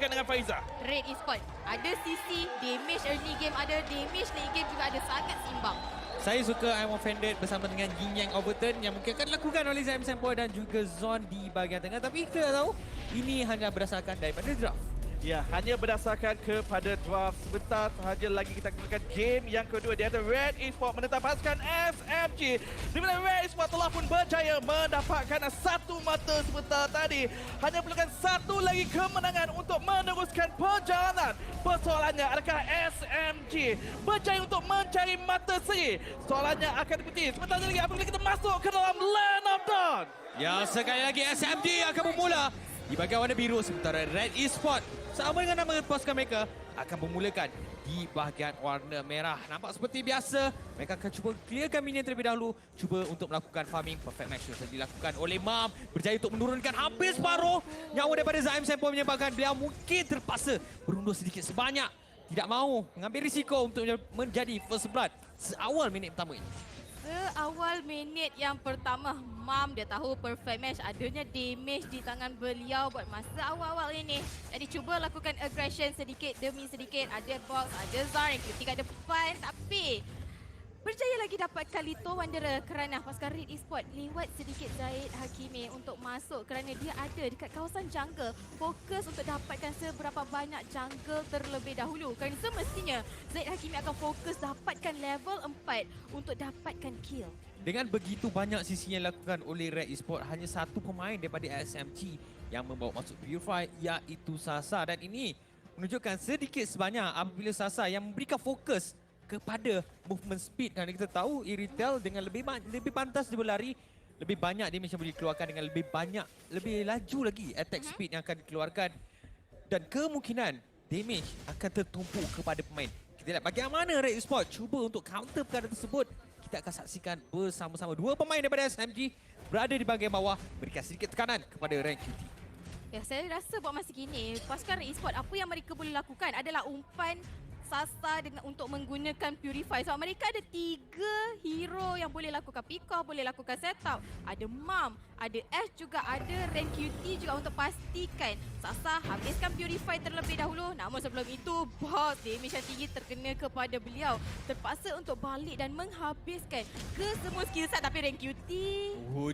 dengan Faiza. Red Esports ada sisi damage early game, ada damage late game juga ada, sangat seimbang. Saya suka I'm Offended bersama dengan Yin Yang Overturn yang mungkin akan dilakukan oleh Zaim Sempoi dan juga Zon di bahagian tengah. Tapi kita tahu ini hanya berdasarkan daripada draft. Ya, hanya berdasarkan kepada draft. Sebentar sahaja lagi kita gunakan game yang kedua di antara Red Esports menentang pasukan SMG. Di mana Red Esports telah pun berjaya mendapatkan satu mata sebentar tadi. Hanya perlukan satu lagi kemenangan untuk meneruskan perjalanan. Persoalannya adakah SMG berjaya untuk mencari mata seri? Soalannya akan diikuti sebentar lagi apabila kita masuk ke dalam Land of Dawn. Ya, sekali lagi SMG akan bermula di bahagian warna biru sementara Red Esports sama dengan nama pasukan mereka akan memulakan di bahagian warna merah. Nampak seperti biasa, mereka akan cuba clearkan minion terlebih dahulu, cuba untuk melakukan farming. Perfect match sudah dilakukan oleh Mam, berjaya untuk menurunkan hampir separuh nyawa daripada Zaim Sempoi, menyebabkan beliau mungkin terpaksa berundur sedikit sebanyak. Tidak mahu mengambil risiko untuk menjadi first blood seawal minit pertama ini. Seawal minit yang pertama, Mam dia tahu perfect match adanya damage di tangan beliau buat masa awal-awal ini. Jadi cuba lakukan aggression sedikit demi sedikit. Ada box, ada Zar yang ketika depan, tapi berjaya lagi dapatkan Lito Wanderer kerana pasukan Red Esports lewat sedikit Zahid Hakimi untuk masuk kerana dia ada dekat kawasan jungle. Fokus untuk dapatkan seberapa banyak jungle terlebih dahulu. Kerana semestinya Zahid Hakimi akan fokus dapatkan level 4 untuk dapatkan kill. Dengan begitu banyak sisi yang dilakukan oleh Red Esports, hanya satu pemain daripada SMG yang membawa masuk Purify, iaitu Sasa. Dan ini menunjukkan sedikit sebanyak apabila Sasa yang memberikan fokus kepada movement speed, kerana kita tahu Iritel dengan lebih pantas dia berlari, lebih banyak damage yang boleh dikeluarkan dengan lebih laju lagi attack speed yang akan dikeluarkan, dan kemungkinan damage akan tertumpuk kepada pemain. Kita lihat bagaimana Red Esports cuba untuk counter perkara tersebut. Kita akan saksikan bersama-sama dua pemain daripada SMG berada di bahagian bawah, berikan sedikit tekanan kepada rank QT. Ya, saya rasa buat masa kini pasukan Red Esports apa yang mereka boleh lakukan adalah umpan Sasa dengan untuk menggunakan Purify. Sebab mereka ada 3 hero yang boleh lakukan pick off, boleh lakukan setup. Ada Mam, ada Ash juga, ada rank QT juga untuk pastikan Sasa habiskan Purify terlebih dahulu. Namun sebelum itu, boss damage yang tinggi terkena kepada beliau. Terpaksa untuk balik dan menghabiskan ke semua skill set, tapi rank QT.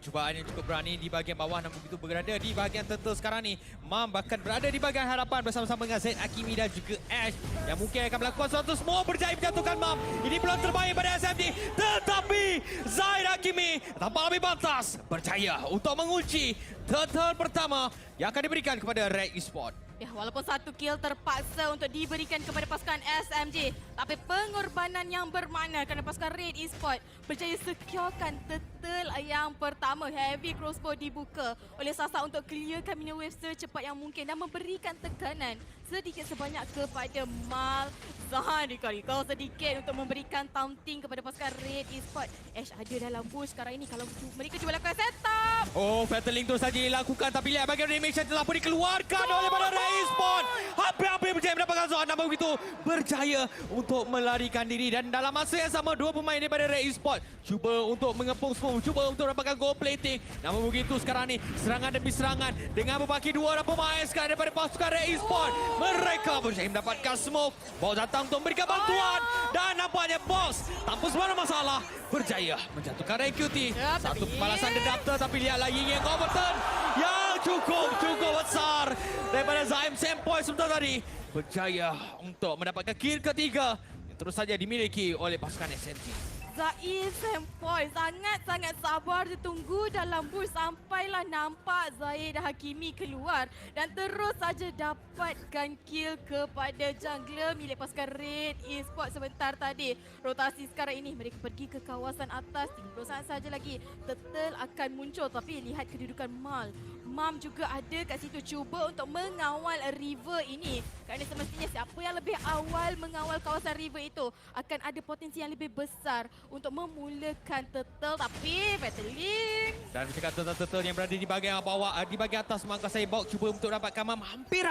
Cubaan yang cukup berani di bahagian bawah, namun begitu berada di bahagian turtle sekarang ni. Mam bahkan berada di bahagian hadapan bersama-sama dengan Zaid Hakimi dan juga Ash yang mungkin akan melakukan sesuatu. Semua berjaya menjatuhkan Mam. Ini peluang terbaik pada SMG, tetapi Zaid Hakimi tampak lebih pantas, berjaya untuk mengunci turtle pertama yang akan diberikan kepada Red Esports. Ya, walaupun satu kill terpaksa untuk diberikan kepada pasukan SMG, tapi pengorbanan yang bermakna kerana pasukan Red Esports berjaya securekan turtle yang pertama. Heavy crossbow dibuka oleh Sasa untuk clearkan minion wave secepat yang mungkin dan memberikan tekanan sedikit sebanyak kepada Mal. Zahan dikali-kali sedikit untuk memberikan taunting kepada pasukan Red Esports. Ash ada dalam bush sekarang ini kalau mereka cuba lakukan setup. Oh, Fatal Link terus saja dilakukan, tapi lihat bahagian damage yang telah pun dikeluarkan oleh pada Red Esports. Hampir-hampir berjaya mendapatkan Zon, namun begitu berjaya untuk melarikan diri. Dan dalam masa yang sama, dua pemain daripada Red Esports cuba untuk mengepung smoke, cuba untuk dapatkan gold plating. Namun begitu sekarang ni serangan demi serangan dengan berbaki dua orang pemain sekarang daripada pasukan Red Esports. Mereka berjaya mendapatkan smoke. Box datang untuk memberikan bantuan dan nampaknya Box tanpa sebarang masalah berjaya menjatuhkan rank QT. Satu pembalasan dedapter, tapi lihatlah Yin Yang Overturn yang cukup besar daripada Zaim Sempoi sebentar tadi. Berjaya untuk mendapatkan kill ketiga yang terus saja dimiliki oleh pasukan SMG. Zaim Sempoi sangat-sangat sabar dia tunggu dalam bush sampailah nampak Zahid Hakimi keluar dan terus saja dapatkan kill kepada jungler milik pasukan Red Esports sebentar tadi. Rotasi sekarang ini mereka pergi ke kawasan atas, 30 saat saja lagi turtle akan muncul, tapi lihat kedudukan Mal. Mam juga ada kat situ cuba untuk mengawal river ini. Kerana semestinya siapa yang lebih awal mengawal kawasan river itu akan ada potensi yang lebih besar untuk memulakan turtle, tapi battling. Dan bercakap turtle yang berada di bahagian bawah, di bahagian atas Mangkasai Box cuba untuk dapatkan Mam, hampir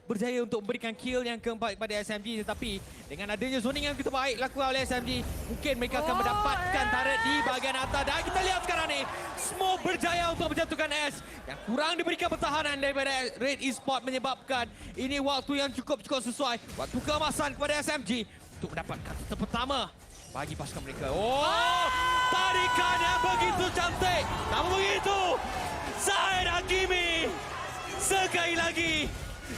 berjaya untuk memberikan kill yang keempat kepada SMG, tetapi dengan adanya zoning yang kita baik lakukan oleh SMG, mungkin mereka akan mendapatkan turret di bahagian atas. Dan kita lihat sekarang ni, Smoke berjaya untuk menjatuhkan S yang kurang diberikan pertahanan daripada Red Esports menyebabkan ini waktu yang cukup sesuai. Waktu keemasan kepada SMG untuk mendapatkan titel pertama bagi pasukan mereka. Oh, tarikan yang begitu cantik. Namun begitu, Zaid Hakimi sekali lagi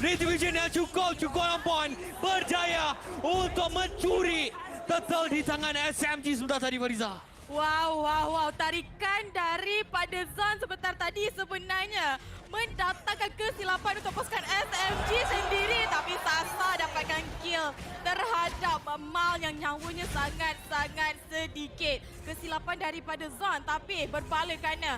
Retribution yang cukup on point berjaya untuk mencuri titel di tangan SMG sebentar tadi, Fariza. Wow. Tarikan daripada Zon sebentar tadi sebenarnya mendatangkan kesilapan untuk pasukan SMG sendiri. Tapi Sasa dapatkan kill terhadap Mal yang nyawanya sangat-sangat sedikit. Kesilapan daripada Zon tapi berbalik kerana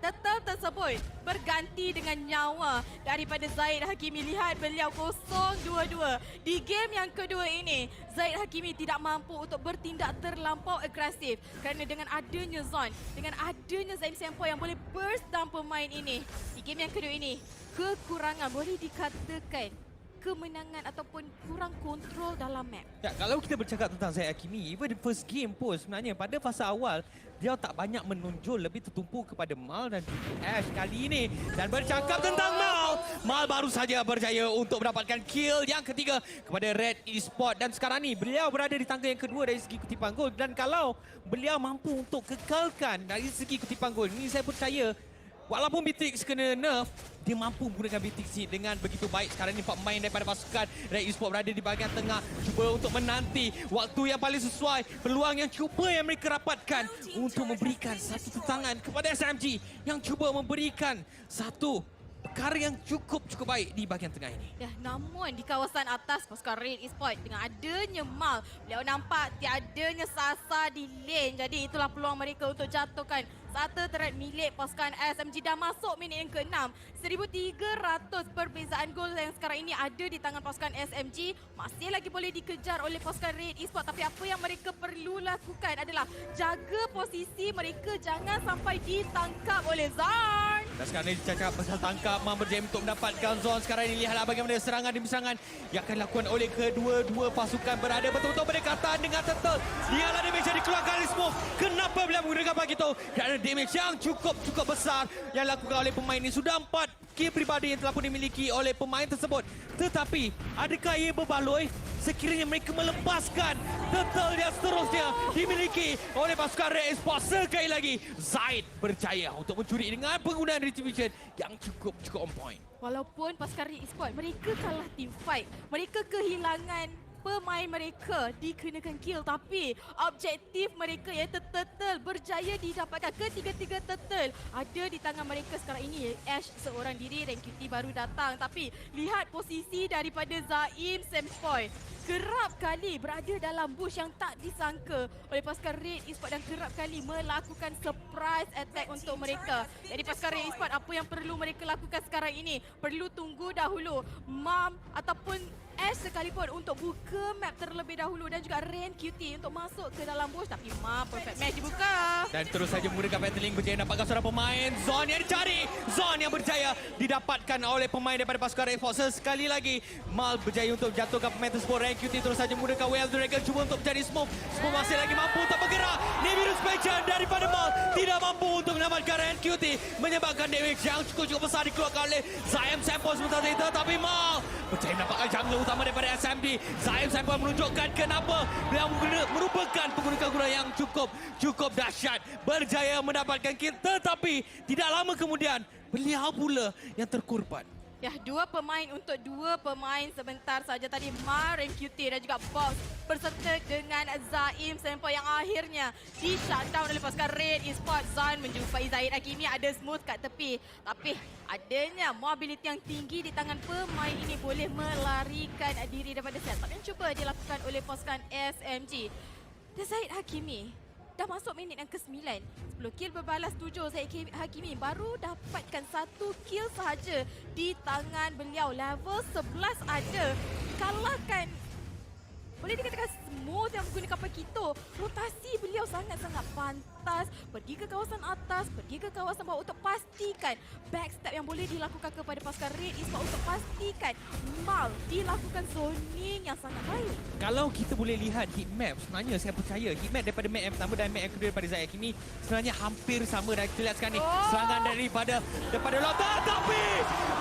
turtle tersebut berganti dengan nyawa daripada Zaid Hakimi. Lihat beliau 0-2-2. Di game yang kedua ini, Zaid Hakimi tidak mampu untuk bertindak terlampau agresif kerana dengan adanya Zon, dengan adanya Zain Sempo yang boleh burst down pemain ini. Di game yang kedua ini, kekurangan boleh dikatakan kemenangan ataupun kurang kontrol dalam map. Ya, kalau kita bercakap tentang Zaid Hakimi, even the first game pun sebenarnya pada fasa awal dia tak banyak menonjol, lebih tertumpu kepada Mal dan juga Ash kali ini. Dan bercakap tentang Mal baru saja berjaya untuk mendapatkan kill yang ketiga kepada Red Esports. Dan sekarang ni beliau berada di tangga yang kedua dari segi kutipan gol. Dan kalau beliau mampu untuk kekalkan dari segi kutipan gol, ini saya percaya walaupun Beatrix kena nerf, dia mampu menggunakan Beatrix dengan begitu baik. Sekarang ni 4 pemain daripada pasukan Red Esports berada di bahagian tengah, cuba untuk menanti waktu yang paling sesuai, peluang yang cuba yang mereka rapatkan untuk memberikan satu tentangan kepada SMG yang cuba memberikan satu perkara yang cukup baik di bahagian tengah ini. Ya, namun di kawasan atas pasukan Red Esports dengan adanya Mal, beliau nampak tiadanya Sasa di lane. Jadi itulah peluang mereka untuk jatuhkan satu turret milik pasukan SMG. Dah masuk minit yang ke-6. 1,300 perbezaan gol yang sekarang ini ada di tangan pasukan SMG. Masih lagi boleh dikejar oleh pasukan Red Esports. Tapi apa yang mereka perlu lakukan adalah jaga posisi mereka jangan sampai ditangkap oleh Zarn. Dan sekarang ini cakap pasal tangkap, Mam berjaya untuk mendapatkan zone. Sekarang ini lihatlah bagaimana serangan demi serangan yang akan dilakukan oleh kedua-dua pasukan berada betul-betul berdekatan dengan turtle. Lihatlah damage yang dikeluarkan oleh Smoke. Kenapa beliau menggunakan begitu? Kerana damage yang cukup besar yang dilakukan oleh pemain ini. Sudah 4 kill peribadi yang telah pun dimiliki oleh pemain tersebut. Tetapi adakah ia berbaloi sekiranya mereka melepaskan turtle yang seterusnya dimiliki oleh pasukan Red Esports? Sekali lagi Zaid berjaya untuk mencuri dengan penggunaan Retribution yang cukup on point. Walaupun pasukan Red Esports mereka kalah team fight, mereka kehilangan pemain mereka dikenakan kill, tapi objektif mereka iaitu turtle berjaya didapatkan. Ketiga-tiga turtle ada di tangan mereka sekarang ini. Ash seorang diri, rank QT baru datang, tapi lihat posisi daripada Zaim Sempoy. Kerap kali berada dalam bush yang tak disangka oleh pasukan Red Esports dan kerap kali melakukan surprise attack untuk mereka. Jadi pasukan Red Esports, apa yang perlu mereka lakukan sekarang ini? Perlu tunggu dahulu Mam ataupun Ash sekalipun untuk buka map terlebih dahulu dan juga Rain QT untuk masuk ke dalam bush. Tapi Mam perfect match dibuka. Dan terus saja menggunakan battling berjaya dapatkan seorang pemain. Zone yang dicari. Zone yang berjaya didapatkan oleh pemain daripada pasukan Red Esports. Sekali lagi Mal berjaya untuk jatuhkan pemain tersebut. Rain QT terus saja menggunakan Well Dragon cuba untuk mencari Smoke. Smoke masih lagi mampu untuk bergerak. Nibiru Special daripada Mal tidak mampu untuk menyelamatkan Rain QT, menyebabkan damage yang cukup besar dikeluarkan oleh Zaim Sampo sebentar tadi. Tetapi Mal berjaya mendapatkan jungle utama daripada SMD. Zaim Sampo menunjukkan kenapa beliau merupakan pengguna keguna yang cukup dahsyat. Berjaya mendapatkan kill, tetapi tidak lama kemudian beliau pula yang terkorban. Ya, dua pemain untuk dua pemain sebentar saja tadi. Mar dan QT dan juga Box berserta dengan Zaim Sempo yang akhirnya di shutdown oleh pasukan Red Esports. Zan menjumpai Zaid Hakimi, ada Smooth kat tepi. Tapi adanya mobility yang tinggi di tangan pemain ini boleh melarikan diri daripada setup yang cuba dilakukan oleh pasukan SMG. Dan Zaid Hakimi dah masuk minit yang ke-9. 10 kill berbalas 7. Zaid Hakimi baru dapatkan 1 kill sahaja di tangan beliau. Level 11 ada. Kalahkan, boleh dikatakan smooth yang menggunakan Paquito. Rotasi beliau sangat-sangat pantas. Pergi ke kawasan atas, pergi ke kawasan bawah untuk pastikan backstep yang boleh dilakukan kepada pasukan Red Esports untuk pastikan Mal dilakukan zoning yang sangat baik. Kalau kita boleh lihat heat map, sebenarnya saya percaya heat map daripada map yang pertama dan map yang kedua daripada Zai Hakimi sebenarnya hampir sama. Dan kita lihat sekarang ni serangan daripada Lota, tapi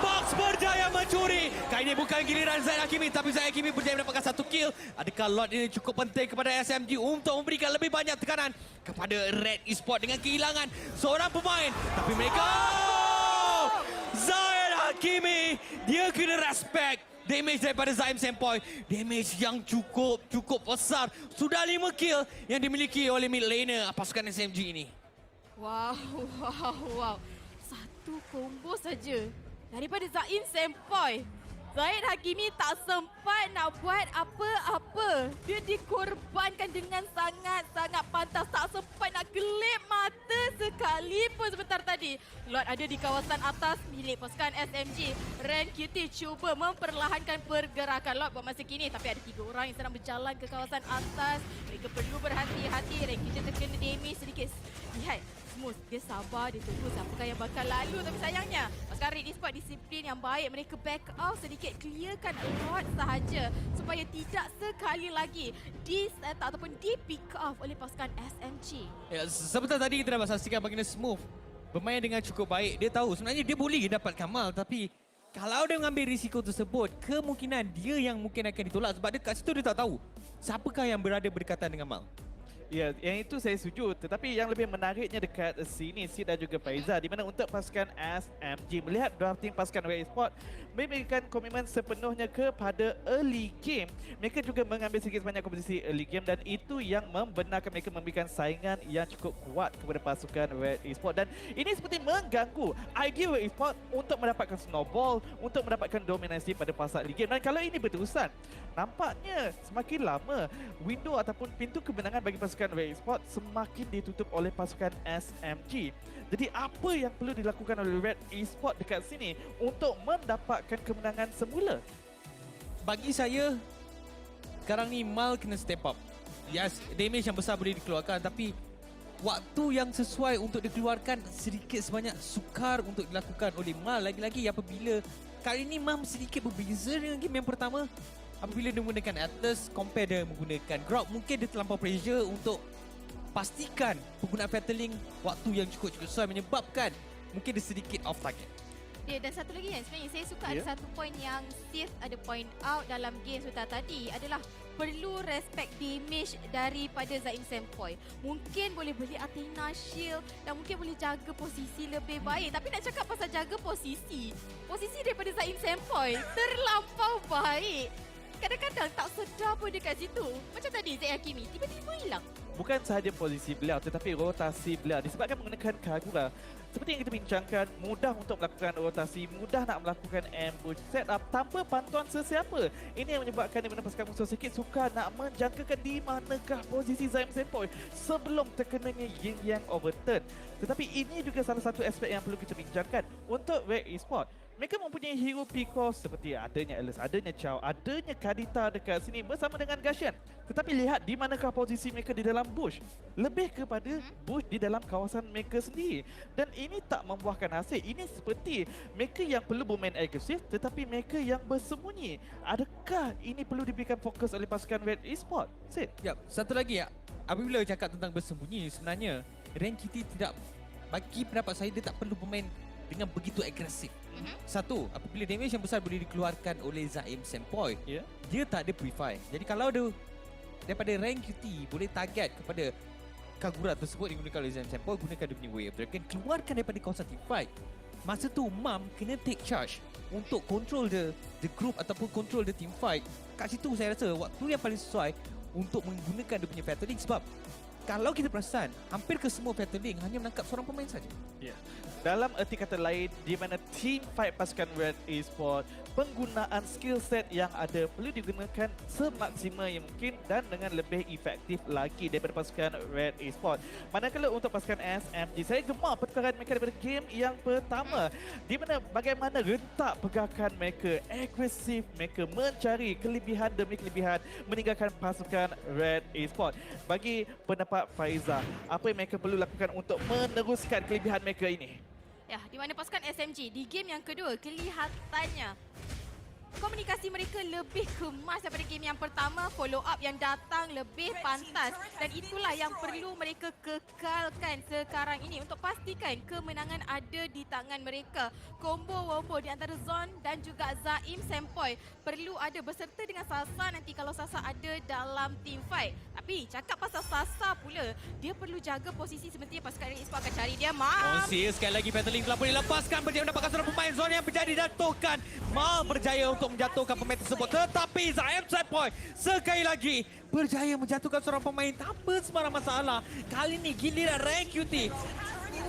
Box berjaya mencuri. Kali ini bukan giliran Zai Hakimi, tapi Zai Hakimi berjaya mendapatkan satu kill. Adakah Lot ini cukup penting kepada SMG untuk memberikan lebih banyak tekanan kepada Red Esports dengan kehilangan seorang pemain? Tapi mereka Zai Hakimi, dia kena respect damage daripada Zaim Sempoi. Damage yang cukup besar. Sudah 5 kill yang dimiliki oleh mid laner pasukan SMG ini. Wow. Satu combo saja daripada Zaim Sempoi. Zahid Hakimi tak sempat nak buat apa-apa. Dia dikorbankan dengan sangat-sangat pantas. Tak sempat nak kelip mata sekalipun sebentar tadi. Lot ada di kawasan atas milik pasukan SMG. Ren QT cuba memperlahankan pergerakan Lot buat masa kini. Tapi ada 3 orang yang sedang berjalan ke kawasan atas. Mereka perlu berhati-hati. Ren QT terkena damage sedikit. Lihat. Smooth, dia sabar, dia tunggu siapakah yang bakal lalu. Tapi sayangnya, pasukan Red Esports disiplin yang baik. Mereka back out sedikit, clearkan lot sahaja supaya tidak sekali lagi di-set ataupun di-pick off oleh pasukan SMG. Ya, sebentar tadi kita dapat saksikan bagaimana Smooth bermain dengan cukup baik. Dia tahu sebenarnya dia boleh dapat Kamal, tapi kalau dia mengambil risiko tersebut, kemungkinan dia yang mungkin akan ditolak sebab dia kat situ dia tak tahu siapakah yang berada berdekatan dengan Mal. Ya, yang itu saya setuju. Tetapi yang lebih menariknya dekat sini, Sid dan juga Faizal, di mana untuk pasukan SMG melihat drafting pasukan Red Esports memberikan komitmen sepenuhnya kepada early game. Mereka juga mengambil sedikit sebanyak komposisi early game dan itu yang membenarkan mereka memberikan saingan yang cukup kuat kepada pasukan Red Esports. Dan ini seperti mengganggu idea Red Esports untuk mendapatkan snowball, untuk mendapatkan dominasi pada fasa early game. Dan kalau ini berterusan, nampaknya semakin lama window ataupun pintu kemenangan bagi pasukan Red Esports semakin ditutup oleh pasukan SMG. Jadi apa yang perlu dilakukan oleh Red Esports dekat sini untuk mendapatkan kemenangan semula? Bagi saya, sekarang ni Mal kena step up. Yes, damage yang besar boleh dikeluarkan, tapi waktu yang sesuai untuk dikeluarkan sedikit sebanyak sukar untuk dilakukan oleh Mal. Lagi-lagi apabila kali ini Mal sedikit berbeza dengan game yang pertama. Apabila dia menggunakan Atlas, compare dia menggunakan Grok, mungkin dia terlampau pressure untuk pastikan penggunaan Battling waktu yang cukup sesuai menyebabkan mungkin dia sedikit off target. Ya, dan satu lagi kan sebenarnya saya suka ada satu point yang Sith ada point out dalam game sebentar tadi adalah perlu respect damage daripada Zaim Sempoi. Mungkin boleh beli Athena Shield dan mungkin boleh jaga posisi lebih baik. Tapi nak cakap pasal jaga posisi daripada Zaim Sempoi terlampau baik. Kadang-kadang tak sedar pun dekat situ. Macam tadi Zai Hakimi tiba-tiba hilang. Bukan sahaja posisi beliau tetapi rotasi beliau disebabkan menggunakan Kagura. Seperti yang kita bincangkan, mudah untuk melakukan rotasi, mudah nak melakukan ambush setup tanpa bantuan sesiapa. Ini yang menyebabkan di mana pasukan musuh sikit sukar nak menjangkakan di manakah posisi Zaim Sempoi sebelum terkenanya Yin Yang overturn. Tetapi ini juga salah satu aspek yang perlu kita bincangkan untuk Red Esports. Mereka mempunyai hero Pico seperti adanya Alice, adanya Chow, adanya Kadita dekat sini bersama dengan Gashan. Tetapi lihat di manakah posisi mereka di dalam bush. Lebih kepada bush di dalam kawasan mereka sendiri. Dan ini tak membuahkan hasil. Ini seperti mereka yang perlu bermain agresif tetapi mereka yang bersembunyi. Adakah ini perlu diberikan fokus oleh pasukan Red Esports? Sid? Ya, satu lagi ya. Apabila cakap tentang bersembunyi, sebenarnya Ren QT tidak, bagi pendapat saya, dia tak perlu bermain dengan begitu agresif. Satu, apabila damage yang besar boleh dikeluarkan oleh Zaim Sempoi, dia tak ada purify. Jadi kalau dia daripada rank QT boleh target kepada Kagura tersebut digunakan oleh Zaim Sempoi, gunakan dia punya Way of Dragon, keluarkan daripada kawasan team fight. Masa tu Mam kena take charge untuk control the group ataupun control the team fight. Kat situ saya rasa waktu yang paling sesuai untuk menggunakan dia punya Battling sebab kalau kita perasan, hampir ke semua Battling hanya menangkap seorang pemain saja. Ya. dalam erti kata lain, di mana team fight pasukan Red Esports, penggunaan skill set yang ada perlu digunakan semaksimal yang mungkin dan dengan lebih efektif lagi daripada pasukan Red Esports. Manakala untuk pasukan SMG, saya gemar pertukaran mereka daripada game yang pertama, di mana bagaimana rentak pergerakan mereka, agresif mereka mencari kelebihan demi kelebihan meninggalkan pasukan Red Esports. Bagi pendapat Faiza, apa yang mereka perlu lakukan untuk meneruskan kelebihan mereka ini? Ya, di mana pasukan SMG di game yang kedua kelihatannya komunikasi mereka lebih kemas daripada game yang pertama. Follow up yang datang lebih pantas dan itulah yang perlu mereka kekalkan sekarang ini untuk pastikan kemenangan ada di tangan mereka. Combo-wombo di antara Zon dan juga Zaim Sempoi perlu ada berserta dengan Sasa nanti kalau Sasa ada dalam team fight. Tapi cakap pasal Sasa pula, dia perlu jaga posisi semestinya pasukan Red Esports akan cari dia. Mam! Sekali lagi battling telah pun dilepaskan. Berjaya mendapatkan seorang pemain Zon yang berjaya dijatuhkan. Mal berjaya untuk menjatuhkan pemain tersebut. Tetapi Zaim Sempoi sekali lagi berjaya menjatuhkan seorang pemain tanpa sebarang masalah. Kali ini giliran rank QT.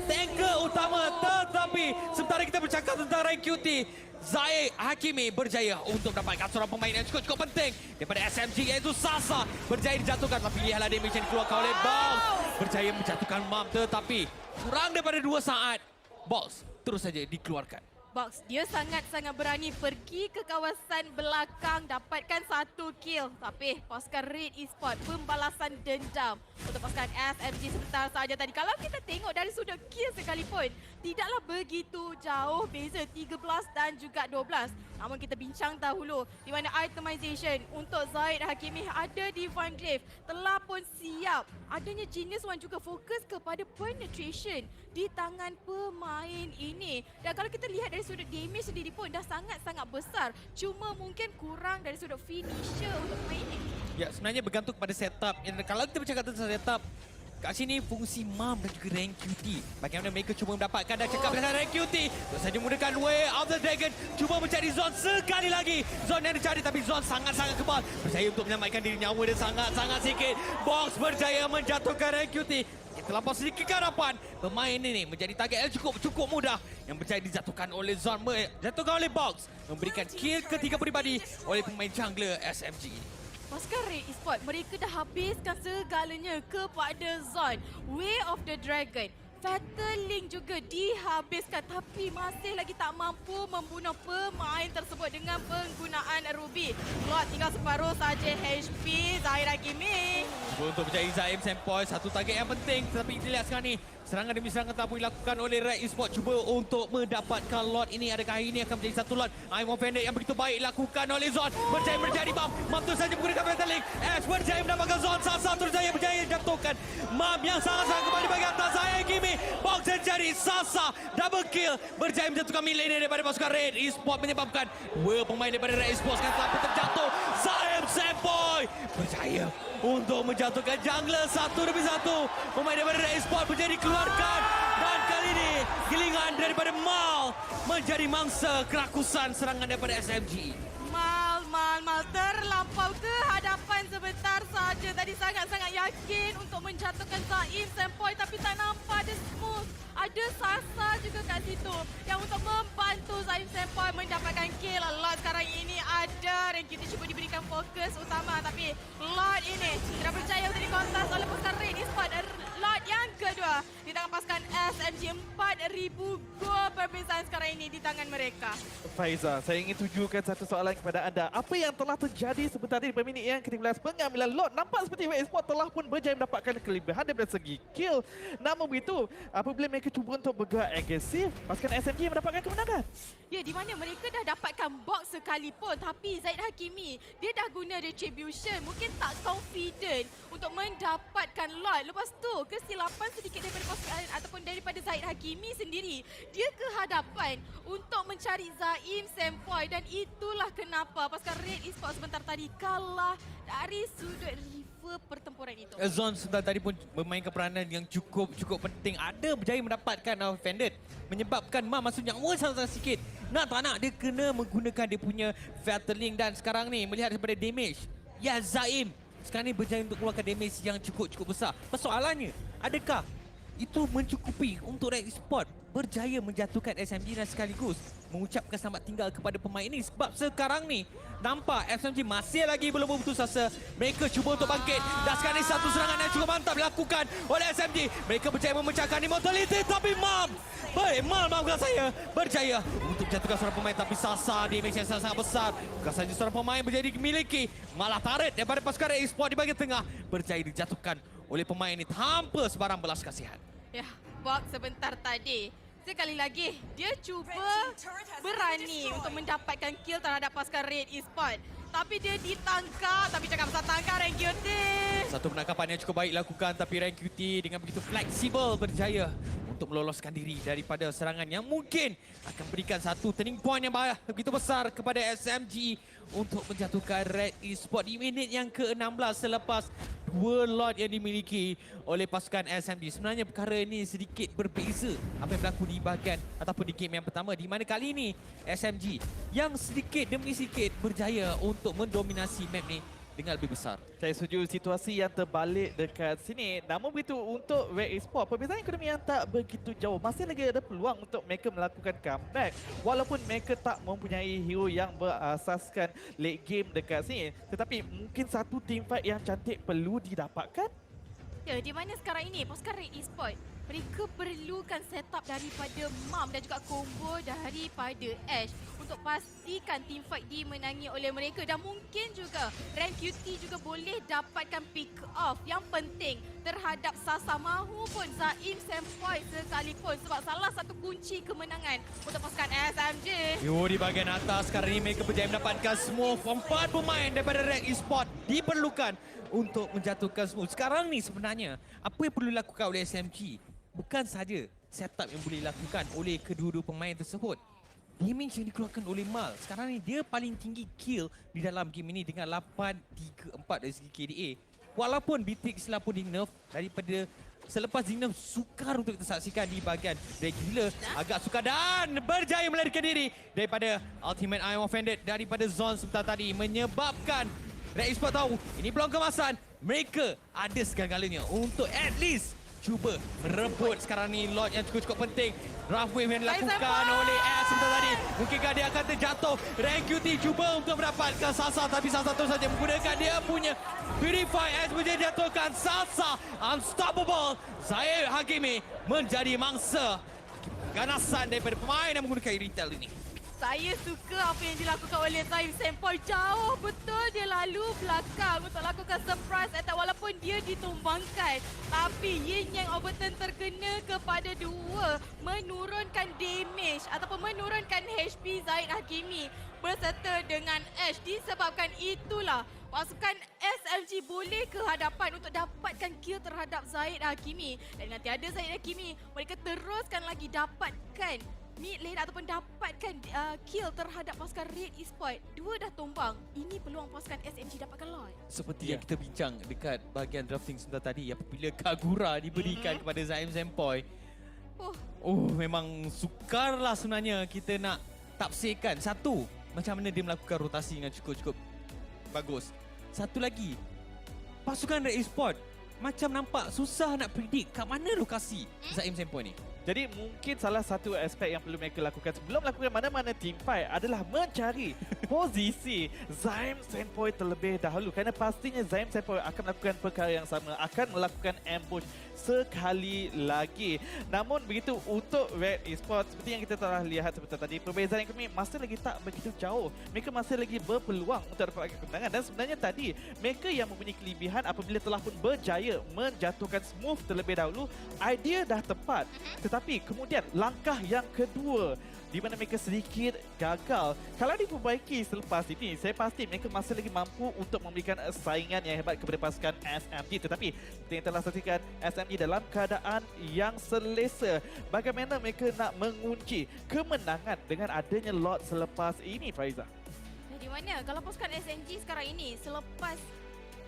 Tanker utama, tetapi sementara kita bercakap tentang rank QT, Zai Hakimi berjaya untuk mendapatkan seorang pemain yang cukup penting daripada SMG iaitu Sasa. Berjaya dijatuhkan tapi lihatlah damage yang dikeluarkan oleh Balls. Berjaya menjatuhkan Mam tetapi kurang daripada 2 saat. Balls terus saja dikeluarkan. Box, dia sangat-sangat berani pergi ke kawasan belakang dapatkan 1 kill. Tapi pasukan Red Esports pembalasan dendam untuk pasukan SMG sebentar saja tadi. Kalau kita tengok dari sudut kill sekalipun, tidaklah begitu jauh beza 13 dan juga 12. Namun kita bincang dahulu di mana itemization untuk Zaid Hakimi ada di Van Grave telah pun siap. Adanya Genius One juga fokus kepada penetration di tangan pemain ini. Dan kalau kita lihat dari sudut damage sendiri pun dah sangat-sangat besar. Cuma mungkin kurang dari sudut finisher untuk pemain ini. Ya, sebenarnya bergantung kepada setup. Kalau kita bercakap tentang setup, kat sini fungsi Mam dan juga rank QT. Bagaimana mereka cuba mendapatkan dan cakap dengan rank QT. Terus saja menggunakan Way of the Dragon. Cuba mencari Zon sekali lagi. Zon yang dicari tapi Zon sangat-sangat kebal. Berjaya untuk menyelamatkan diri, nyawa dia sangat-sangat sikit. Box berjaya menjatuhkan rank QT. Terlampau sedikit harapan. Pemain ini menjadi target yang cukup mudah. Yang berjaya dijatuhkan oleh Zon. Dijatuhkan oleh Box. Memberikan kill ketiga peribadi oleh pemain jungler SMG ini. Pasukan Red Esports, mereka dah habiskan segalanya kepada Zon. Way of the Dragon. Fatal Link juga dihabiskan tapi masih lagi tak mampu membunuh pemain tersebut dengan penggunaan Ruby. Lot tinggal separuh saja HP Zahir Hakimi. Cuba untuk mencari Zaim Sempoi, satu target yang penting. Tetapi kita lihat sekarang ni, serangan demi serangan telah pun dilakukan oleh Red Esports. Cuba untuk mendapatkan lot ini. Adakah ini akan menjadi satu lot? I'm offended yang begitu baik dilakukan oleh Zon. Berjaya menjadi Mam. Mam terus saja menggunakan Fatal Link. Ash berjaya mendapatkan Zon. Sasa terus saja berjaya jatuhkan Mam yang sangat-sangat kembali bagi atas Zahir Hakimi. Box yang cari Sasa. Double kill. Berjaya menjatuhkan milenial daripada pasukan Red Esports. Menyebabkan dua pemain daripada Red Esports kan telah pun terjatuh. Zaim Sempoi berjaya untuk menjatuhkan jungler 1-1. Pemain daripada Red Esports berjaya dikeluarkan. Dan kali ini gilingan daripada Mal menjadi mangsa kerakusan serangan daripada SMG. Mal terlampau ke hadapan sebentar saja. Tadi sangat-sangat yakin untuk menjatuhkan Zaim Sempoi tapi tak nampak ada smooth. Ada Sasa juga kat situ yang untuk membantu Zaim Sempoi mendapatkan kill. Lot sekarang ini ada dan kita cuba diberikan fokus utama tapi Lot ini tidak berjaya untuk dikontas oleh pasukan Red Esports. Lot yang kedua di tangan pasukan SMG. 4,000 gol perbezaan sekarang ini di tangan mereka. Faiza, saya ingin tujukan satu soalan kepada anda. Apa yang telah terjadi sebentar tadi di minit yang ke-13 pengambilan lot? Nampak seperti Red Esports telah pun berjaya mendapatkan kelebihan daripada segi kill. Namun begitu, apabila mereka cuba untuk bergerak agresif, pasukan SMG mendapatkan kemenangan. Ya, di mana mereka dah dapatkan box sekalipun tapi Zaid Hakimi, dia dah guna retribution. Mungkin tak confident untuk mendapatkan lot. Lepas tu, kesilapan sedikit daripada pasukan ataupun daripada Zaid Hakimi sendiri. Dia ke hadapan untuk mencari Zaim Sempoi dan itulah kenapa pasukan Red Esports sebentar tadi kalah dari sudut rival pertempuran itu. Zon sebentar tadi pun memainkan peranan yang cukup penting. Ada berjaya mendapatkan offended. Menyebabkan Mam masuk nyawa sangat sikit. Nak tak nak dia kena menggunakan dia punya Fatal Link. Dan sekarang ni melihat daripada damage. Ya, Zaim sekarang ni berjaya untuk keluarkan damage yang cukup besar. Persoalannya, adakah itu mencukupi untuk Red Esports berjaya menjatuhkan SMG dan sekaligus mengucapkan selamat tinggal kepada pemain ini. Sebab sekarang ni nampak SMG masih lagi belum berputus asa. Mereka cuba untuk bangkit. Dan sekarang ni satu serangan yang cukup mantap dilakukan oleh SMG. Mereka berjaya memecahkan Immortality, tapi Mam maafkan saya, berjaya untuk menjatuhkan seorang pemain, tapi sasar damage yang sangat besar. Bukan saja seorang pemain berjaya dimiliki, malah turret daripada pasukan Red Esports di bahagian tengah berjaya dijatuhkan oleh pemain ini tanpa sebarang belas kasihan. Ya, Box sebentar tadi. Sekali lagi, dia cuba berani untuk mendapatkan kill terhadap pasukan Red Esports. Tapi dia ditangkap, tapi cakap pasal tangkap Rank QT. Satu penangkapan yang cukup baik dilakukan, tapi Rank QT dengan begitu fleksibel berjaya untuk meloloskan diri daripada serangan yang mungkin akan berikan satu turning point yang begitu besar kepada SMG untuk menjatuhkan Red Esports di minit yang ke-16 selepas 2 lot yang dimiliki oleh pasukan SMG. Sebenarnya perkara ini sedikit berbeza apa yang berlaku di bahagian ataupun di game yang pertama, di mana kali ini SMG yang sedikit demi sedikit berjaya untuk mendominasi map ni dengan lebih besar. Saya setuju situasi yang terbalik dekat sini. Namun begitu untuk Red Esports, perbezaan ekonomi yang tak begitu jauh. Masih lagi ada peluang untuk mereka melakukan comeback. Walaupun mereka tak mempunyai hero yang berasaskan late game dekat sini. Tetapi mungkin satu team fight yang cantik perlu didapatkan. Ya, di mana sekarang ini pasukan Red Esports, mereka perlukan setup daripada Mam dan juga combo daripada Ash untuk pastikan team fight dimenangi oleh mereka, dan mungkin juga Rank QT juga boleh dapatkan pick off yang penting terhadap Sasa mahupun Zaim Sempoi sekalipun, sebab salah satu kunci kemenangan untuk pasukan SMG. Yo, di bahagian atas sekarang ini mereka berjaya mendapatkan smooth. 4 pemain daripada Red Esports diperlukan untuk menjatuhkan smooth. Sekarang ni sebenarnya apa yang perlu dilakukan oleh SMG bukan saja setup yang boleh dilakukan oleh kedua-dua pemain tersebut. Damage yang dikeluarkan oleh Mal sekarang ni dia paling tinggi kill di dalam game ini dengan 8-3-4 dari segi KDA. Walaupun Beatrix telah pun di nerf daripada selepas di nerf, sukar untuk kita saksikan di bahagian regular, agak sukar dan berjaya melarikan diri daripada Ultimate Eye Offended daripada zone sebentar tadi, menyebabkan Red Esports tahu ini peluang kemasan. Mereka ada segala-galanya untuk at least cuba merebut sekarang ni lot yang cukup penting. Rough wave yang dilakukan oleh S sebentar tadi. Mungkinkah dia akan terjatuh? Rank QT cuba untuk mendapatkan Sasa, tapi Sasa terus saja menggunakan dia punya Purify. S berjaya jatuhkan Sasa. Unstoppable. Zahir Hakimi menjadi mangsa ganasan daripada pemain yang menggunakan Iritel ini. Saya suka apa yang dilakukan oleh Zaim Sempoi. Jauh betul dia lalu belakang untuk lakukan surprise attack walaupun dia ditumbangkan. Tapi Yin Yang Overturn terkena kepada dua, menurunkan damage ataupun menurunkan HP Zahid Hakimi berserta dengan Ash. Disebabkan itulah pasukan SMG boleh ke hadapan untuk dapatkan kill terhadap Zahid Hakimi. Dan dengan tiada Zahid Hakimi, mereka teruskan lagi dapatkan mid lane ataupun dapatkan kill terhadap pasukan Red Esports. Dua dah tumbang. Ini peluang pasukan SMG dapatkan lot. Seperti yang kita bincang dekat bahagian drafting sebentar tadi, apabila Kagura diberikan kepada Zaim Sempoi. Memang sukarlah sebenarnya kita nak tafsirkan. Satu, macam mana dia melakukan rotasi dengan cukup-cukup bagus. Satu lagi, pasukan Red Esports macam nampak susah nak predict kat mana lokasi Zaim Sempoi ni. Jadi mungkin salah satu aspek yang perlu mereka lakukan sebelum melakukan mana-mana team fight adalah mencari posisi Zaim Sempoi terlebih dahulu. Kerana pastinya Zaim Sempoi akan melakukan perkara yang sama, akan melakukan ambush sekali lagi. Namun begitu untuk Red Esports, seperti yang kita telah lihat sebentar tadi, perbezaan ekonomi masih lagi tak begitu jauh. Mereka masih lagi berpeluang untuk dapatkan kemenangan. Dan sebenarnya tadi mereka yang mempunyai kelebihan apabila telah pun berjaya menjatuhkan Smooth terlebih dahulu. Idea dah tepat. Tetapi kemudian langkah yang kedua di mana mereka sedikit gagal. Kalau diperbaiki selepas ini, saya pasti mereka masih lagi mampu untuk memberikan saingan yang hebat kepada pasukan SMG. Tetapi kita yang telah saksikan SMG dalam keadaan yang selesa. Bagaimana mereka nak mengunci kemenangan dengan adanya lot selepas ini, Faiza? Di mana kalau pasukan SMG sekarang ini selepas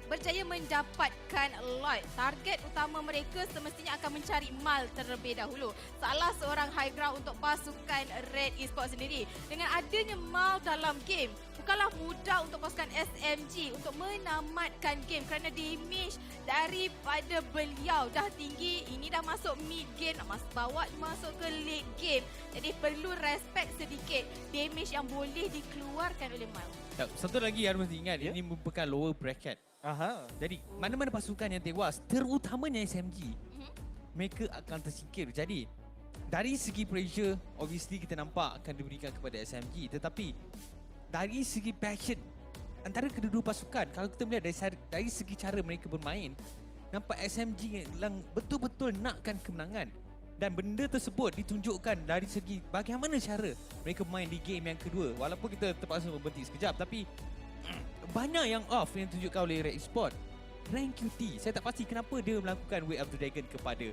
berjaya mendapatkan Lloyd. Target utama mereka semestinya akan mencari Mal terlebih dahulu. Salah seorang high ground untuk pasukan Red Esports sendiri. Dengan adanya Mal dalam game, bukanlah mudah untuk pasukan SMG untuk menamatkan game kerana damage daripada beliau dah tinggi. Ini dah masuk mid game, nak bawa masuk ke late game. Jadi perlu respect sedikit damage yang boleh dikeluarkan oleh Mal. Satu lagi harus diingat, ini merupakan lower bracket. Jadi mana-mana pasukan yang tewas, terutamanya SMG, mereka akan tersingkir. Jadi dari segi pressure, obviously kita nampak akan diberikan kepada SMG. Tetapi dari segi passion antara kedua-dua pasukan, kalau kita melihat dari segi cara mereka bermain, nampak SMG yang betul-betul nakkan kemenangan. Dan benda tersebut ditunjukkan dari segi bagaimana cara mereka bermain di game yang kedua. Walaupun kita terpaksa berhenti sekejap, tapi banyak yang off yang ditunjukkan oleh Red Esports. Rank QT, saya tak pasti kenapa dia melakukan Way of the Dragon kepada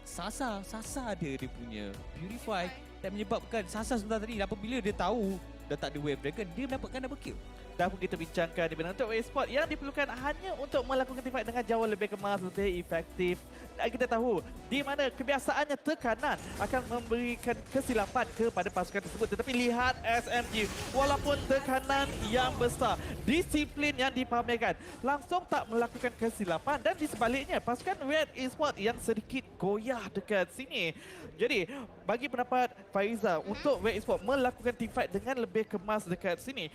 Sasa. Sasa ada dia punya Purify dan menyebabkan Sasa sebentar tadi apabila dia tahu dah tak ada Way of Dragon, dia mendapatkan double kill. Dah pun kita bincangkan di mana untuk e-sport yang diperlukan hanya untuk melakukan teamfight dengan jauh lebih kemas, lebih efektif. Dan kita tahu di mana kebiasaannya tekanan akan memberikan kesilapan kepada pasukan tersebut. Tetapi lihat SMG, walaupun tekanan yang besar, disiplin yang dipamerkan, langsung tak melakukan kesilapan. Dan di sebaliknya, pasukan Red Esports yang sedikit goyah dekat sini. Jadi, bagi pendapat Faiza, untuk Red Esports melakukan teamfight dengan lebih kemas dekat sini,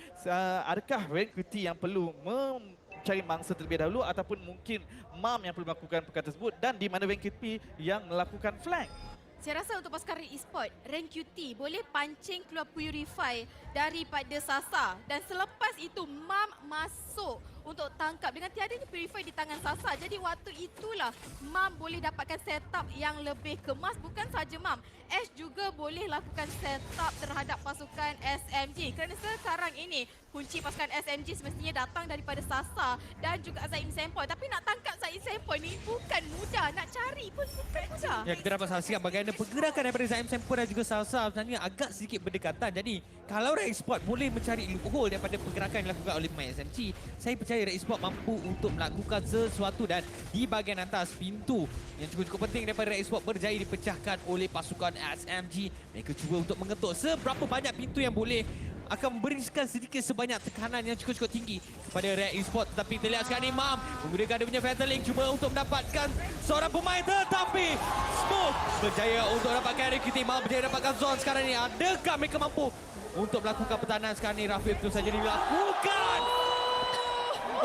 adakah rank QT yang perlu mencari mangsa terlebih dahulu ataupun mungkin MAM yang perlu melakukan perkara tersebut, dan di mana rank QT yang melakukan flank? Saya rasa untuk pasukan Red Esports, rank QT boleh pancing keluar Purify daripada Sasa. Dan selepas itu, MAM masuk untuk tangkap dengan tiadanya Purify di tangan Sasa. Jadi waktu itulah MAM boleh dapatkan setup yang lebih kemas. Bukan saja MAM, Ash juga boleh lakukan setup terhadap pasukan SMG. Kerana sekarang ini, kunci pasukan SMG semestinya datang daripada Sasa dan juga Zaim Sempoy. Tapi nak tangkap Zaim Sempoy ni bukan mudah. Nak cari pun bukan mudah. Ya, kita dapat saksikan bagaimana pergerakan daripada Zaim Sempoy dan juga Sasa sebenarnya agak sedikit berdekatan. Jadi kalau Red Esports boleh mencari loophole daripada pergerakan yang dilakukan oleh pemain SMG, saya percaya Red Esports mampu untuk melakukan sesuatu. Dan di bahagian atas, pintu yang cukup penting daripada Red Esports berjaya dipecahkan oleh pasukan SMG. Mereka cuba untuk mengetuk seberapa banyak pintu yang boleh, akan memberikan sedikit sebanyak tekanan yang cukup tinggi kepada Red Esports. Tetapi kita lihat sekarang ni MAM menggunakan dia punya Fatal Link cuba untuk mendapatkan seorang pemain, tetapi Smoke berjaya untuk dapatkan RQT. MAM berjaya dapatkan Zone sekarang ni. Adakah mereka mampu untuk melakukan pertahanan sekarang ni? Rafif terus saja dilakukan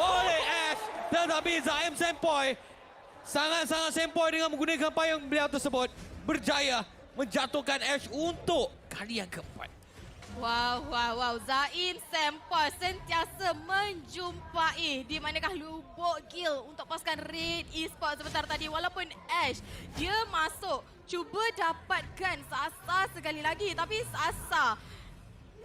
oleh Ash, tetapi Zaim Sempoy sangat-sangat Sempoy dengan menggunakan payung beliau tersebut berjaya menjatuhkan Ash untuk kali yang keempat. Wow. Zaim Sempoy sentiasa menjumpai di manakah lubuk kill untuk pasukan Red Esports sebentar tadi. Walaupun Ash, dia masuk, cuba dapatkan Sasa sekali lagi. Tapi Sasa,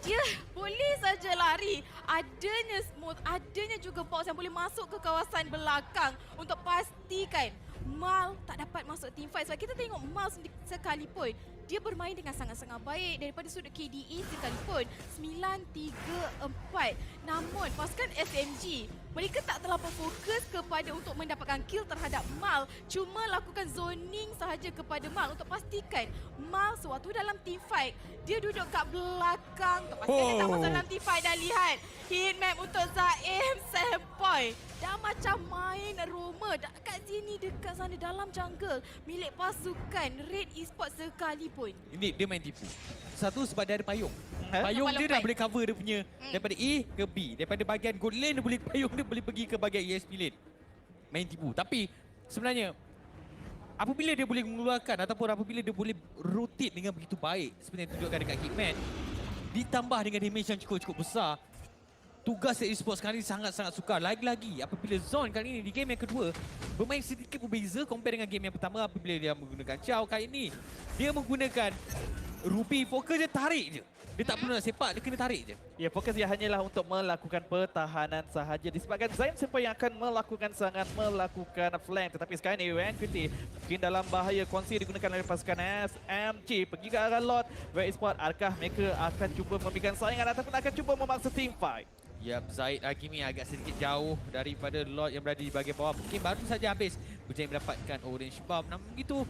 dia boleh saja lari. Adanya Smooth, adanya juga Box yang boleh masuk ke kawasan belakang untuk pastikan Mal tak dapat masuk teamfight. Sebab kita tengok Mal sekalipun, dia bermain dengan sangat-sangat baik daripada sudut KDA sekalipun. 9-3-4. Namun pasukan SMG, mereka tak terlalu fokus kepada untuk mendapatkan kill terhadap Mal. Cuma lakukan zoning sahaja kepada Mal untuk pastikan Mal sewaktu dalam teamfight, dia duduk kat belakang untuk pastikan dia tak masuk dalam teamfight. Dan lihat heat map untuk Zaim Sempoy. Dah macam main Roma dekat sini, dekat sana dalam jungle milik pasukan Red Esports sekalipun. Ini dia main tipu. Satu sebab dia ada payung. Payung dia dah boleh cover dia punya daripada A ke B. Daripada bahagian gold lane dia boleh, payung dia boleh pergi ke bahagian ESP lane. Main tipu. Tapi sebenarnya apabila dia boleh mengeluarkan ataupun apabila dia boleh rotate dengan begitu baik seperti yang tunjukkan dekat Hitman, ditambah dengan damage yang cukup besar, tugas Red Esports kali ini sangat-sangat sukar. Lagi-lagi apabila Zone kali ini di game yang kedua bermain sedikit berbeza compare dengan game yang pertama apabila dia menggunakan Chow. Kali ini dia menggunakan Ruby, fokus dia tarik je. Dia tak perlu nak sepak, dia kena tarik je. Ya, fokus dia hanyalah untuk melakukan pertahanan sahaja. Disebabkan Zaim Sempoy yang akan melakukan serangan, melakukan flank. Tetapi sekarang ni Rank QT mungkin dalam bahaya. Kongsi digunakan oleh pasukan SMG. Pergi ke arah Lord. Red Esports, adakah mereka akan cuba memberikan saingan ataupun akan cuba memaksa team fight? Yap, Zaid Hakimi agak sedikit jauh daripada Lord yang berada di bahagian bawah. Mungkin baru saja habis berjaya mendapatkan orange buff. Namun begitu,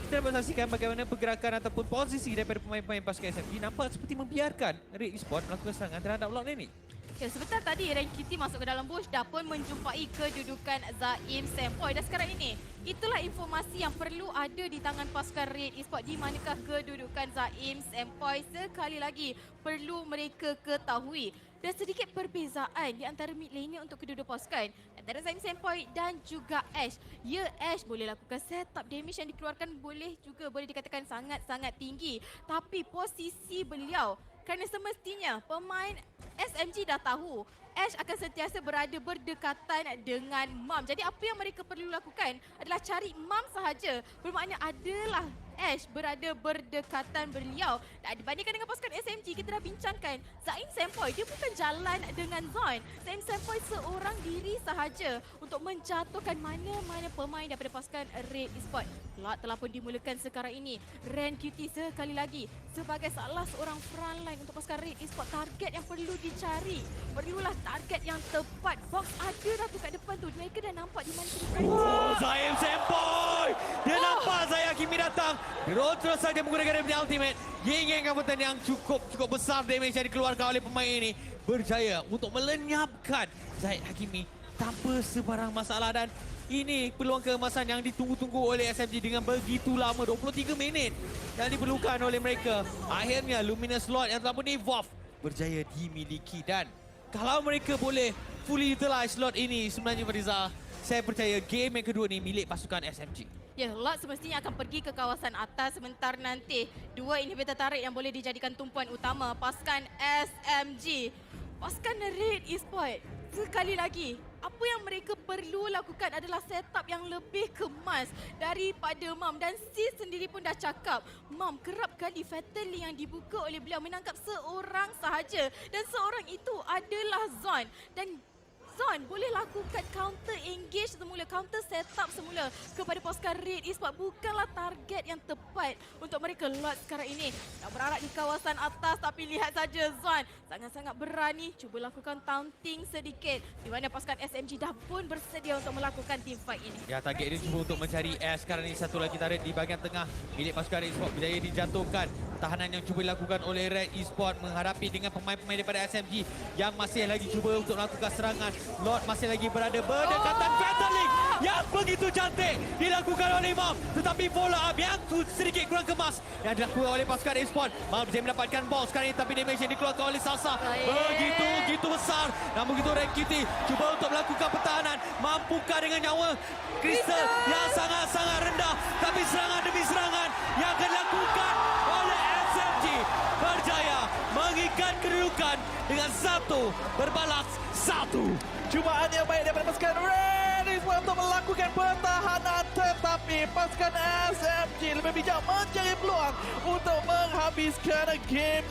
kita dapat saksikan bagaimana pergerakan ataupun posisi daripada pemain-pemain pasukan SMG nampak seperti membiarkan Red Esports melakukan serangan terhadap Lord ini. Ya, sebentar tadi Ren Kitty masuk ke dalam bush dah pun menjumpai kedudukan Zaim Sempoi. Dan sekarang ini, itulah informasi yang perlu ada di tangan pasukan Red Esports. Di manakah kedudukan Zaim Sempoi sekali lagi perlu mereka ketahui. Dan sedikit perbezaan di antara mid laner untuk kedua-dua pasukan antara Zaim Sempoi dan juga Ash. Ya, Ash boleh lakukan setup damage yang dikeluarkan boleh dikatakan sangat-sangat tinggi. Tapi posisi beliau, kerana semestinya pemain SMG dah tahu Ash akan sentiasa berada berdekatan dengan Mam. Jadi apa yang mereka perlu lakukan adalah cari Mam sahaja. Bermakna adalah Ash berada berdekatan beliau. Dan dibandingkan dengan pasukan SMG, kita dah bincangkan Zaim Sempoi dia bukan jalan dengan Zon. Zaim Sempoi seorang diri sahaja untuk menjatuhkan mana-mana pemain daripada pasukan Red Esports. Lot telah pun dimulakan sekarang ini. Ren QT sekali lagi sebagai salah seorang frontline untuk pasukan Red Esports. Target yang perlu dicari perlulah target yang tepat. Box ada dah tu kat depan tu. Mereka dah nampak di mana kedudukan. Oh, Zaim Sempoi! Dia nampak Zaid Hakimi datang. Terus saja menggunakan dia punya ultimate. Inginkan pertahanan yang cukup besar damage yang dikeluarkan oleh pemain ini. Berjaya untuk melenyapkan Zaid Hakimi tanpa sebarang masalah. Dan ini peluang keemasan yang ditunggu-tunggu oleh SMG dengan begitu lama. 23 minit yang diperlukan oleh mereka. Akhirnya Luminous Lord yang telah pun evolve berjaya dimiliki. Dan kalau mereka boleh fully utilize slot ini sebenarnya Fariza, saya percaya game yang kedua ni milik pasukan SMG. Ya, Lot semestinya akan pergi ke kawasan atas sebentar nanti. Dua inhibitor tarik yang boleh dijadikan tumpuan utama pasukan SMG. Pasukan Red Esports, sekali lagi, apa yang mereka perlu lakukan adalah setup yang lebih kemas daripada Mam. Dan Sis sendiri pun dah cakap, Mam kerap kali fatally yang dibuka oleh beliau menangkap seorang sahaja. Dan seorang itu adalah Zon. Dan Zon boleh lakukan counter engage semula, counter setup semula kepada pasukan Red Esports. Bukanlah target yang tepat untuk mereka. Lot sekarang ini nak berarak di kawasan atas, tapi lihat saja Zon sangat-sangat berani cuba lakukan taunting sedikit, di mana pasukan SMG dah pun bersedia untuk melakukan team fight ini. Ya, target dia cuba untuk mencari Ash. Sekarang ini satu lagi tarik di bahagian tengah milik pasukan Red Esports berjaya dijatuhkan. Tahanan yang cuba dilakukan oleh Red Esports menghadapi dengan pemain-pemain daripada SMG yang masih lagi cuba untuk melakukan serangan. Lord masih lagi berada berdekatan. Fatally yang begitu cantik dilakukan oleh Mam, tetapi follow up yang sedikit kurang kemas yang dilakukan oleh pasukan Red Esports. Mam berjaya mendapatkan ball sekarang ini, tapi damage yang dikeluarkan oleh Salsa begitu besar. Namun begitu Red Kitty cuba untuk melakukan pertahanan, mampukah dengan nyawa Crystal yang sangat-sangat rendah, tapi serangan demi serangan yang akan dilakukan oleh SMG berjaya mengikat kedudukan dengan 1 berbalas 1. Cubaan yang baik daripada pasukan Red Esports untuk melakukan pertahanan, tetapi pasukan SMG lebih bijak mencari peluang untuk menghabiskan game